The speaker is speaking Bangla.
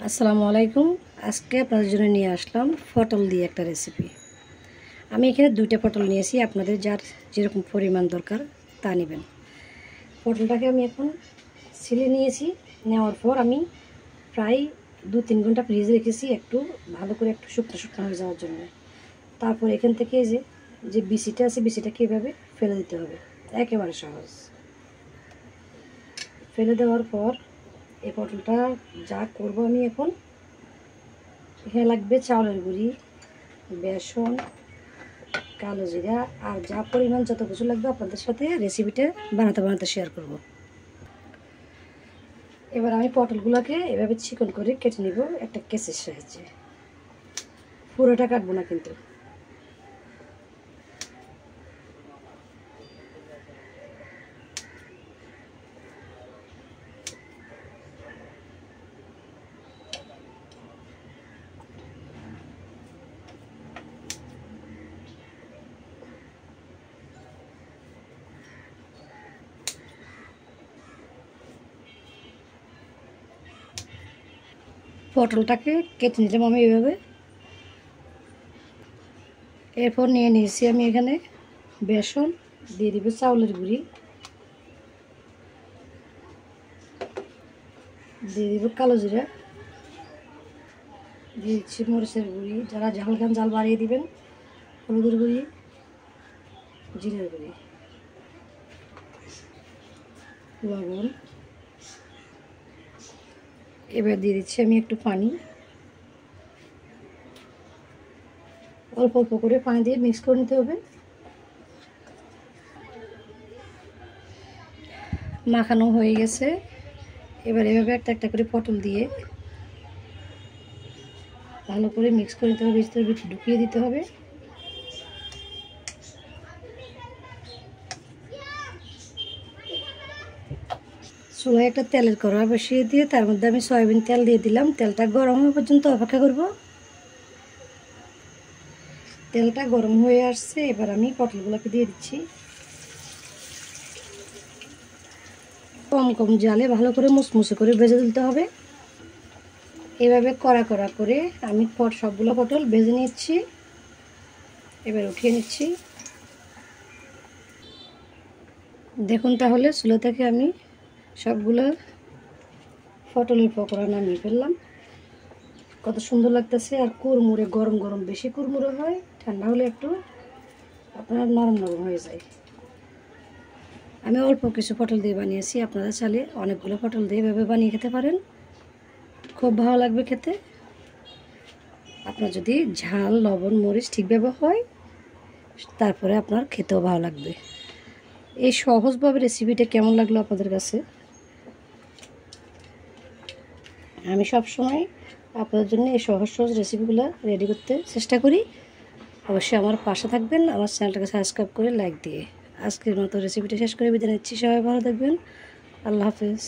আসসালামু আলাইকুম। আজকে আপনাদের জন্য নিয়ে আসলাম পটল দিয়ে একটা রেসিপি। আমি এখানে 2টা পটল নিয়েছি, আপনাদের যার যেরকম পরিমাণ দরকার তা নেবেন। পটলটাকে আমি এখন ছিলে নিয়েছি। নেওয়ার পর আমি প্রায় 2-3 ঘন্টা ফ্রিজে রেখেছি, একটু ভালো করে একটু শুকনো শুকনো হয়ে যাওয়ার জন্য। তারপর এখান থেকে যে বিচিটা আছে, বিচিটাকে এভাবে ফেলে দিতে হবে। একেবারে সহজ। ফেলে দেওয়ার পর এই পটলটা যা করব আমি এখন, এখানে লাগবে চাউলের গুঁড়ি, বেসন, কালো জিরা আর যা পরিমাণ যত কিছু লাগবে আপনাদের সাথে রেসিপিটা বানাতে শেয়ার করব। এবার আমি পটলগুলোকে এভাবে চিকন করে কেটে নিব একটা কেসের সাহায্যে। পুরোটা কাটবো না কিন্তু। পটলটাকে কেটে নিলাম আমি এইভাবে। এরপর নিয়ে নিয়েছি আমি এখানে বেসন, দিয়ে দিব চাউলের গুঁড়ি, দিয়ে দিব কালো জিরা, দিয়ে দিচ্ছি মরিচের গুঁড়ি, যারা ঝাল খান ঝাল বাড়িয়ে দিবেন, হলুদের গুঁড়ি, জিরের গুঁড়ি, লবণ। এবার দিয়ে দিচ্ছি আমি একটু পানি, অল্প অল্প করে পানি দিয়ে মিক্স করে নিতে হবে। মাখানো হয়ে গেছে। এবার এভাবে একটা একটা করে পটল দিয়ে ভালো করে মিক্স করে নিতে হবে, ভিতরে ঢুকিয়ে দিতে হবে। চুলায় একটা তেলের কড়া বসিয়ে দিয়ে তার মধ্যে আমি সয়াবিন তেল দিয়ে দিলাম। তেলটা গরম হওয়া পর্যন্ত অপেক্ষা করব। তেলটা গরম হয়ে আসছে, এবার আমি পটলগুলোকে দিয়ে দিচ্ছি। কম কম জালে ভালো করে মুচমুচে করে ভেজে তুলতে হবে। এভাবে কড়া কড়া করে আমি সবগুলো পটল ভেজে নিচ্ছি। এবার উঠিয়ে নিচ্ছি। দেখুন তাহলে চুলা থেকে আমি সবগুলো পটলের পকোড়া নামিয়ে ফেললাম। কত সুন্দর লাগতেছে। আর কুড়মুড়ে, গরম গরম বেশি কুড়মুড়ে হয়, ঠান্ডা হলে একটু আপনার নরম নরম হয়ে যায়। আমি অল্প কিছু পটল দিয়ে বানিয়েছি, আপনারা চাইলে অনেকগুলো পটল দিয়ে এভাবে বানিয়ে খেতে পারেন, খুব ভালো লাগবে খেতে। আপনার যদি ঝাল, লবণ, মরিচ ঠিকভাবে হয়, তারপরে আপনার খেতেও ভালো লাগবে। এই সহজভাবে রেসিপিটা কেমন লাগলো আপনাদের কাছে? আমি সবসময় আপনাদের জন্য এই সহজ সহজ রেসিপিগুলো রেডি করতে চেষ্টা করি। অবশ্যই আমার পাশে থাকবেন, আমার চ্যানেলটাকে সাবস্ক্রাইব করে লাইক দিয়ে। আজকের মতো রেসিপিটা শেষ করে বিদায় নিচ্ছি। সবাই ভালো থাকবেন। আল্লাহ হাফেজ।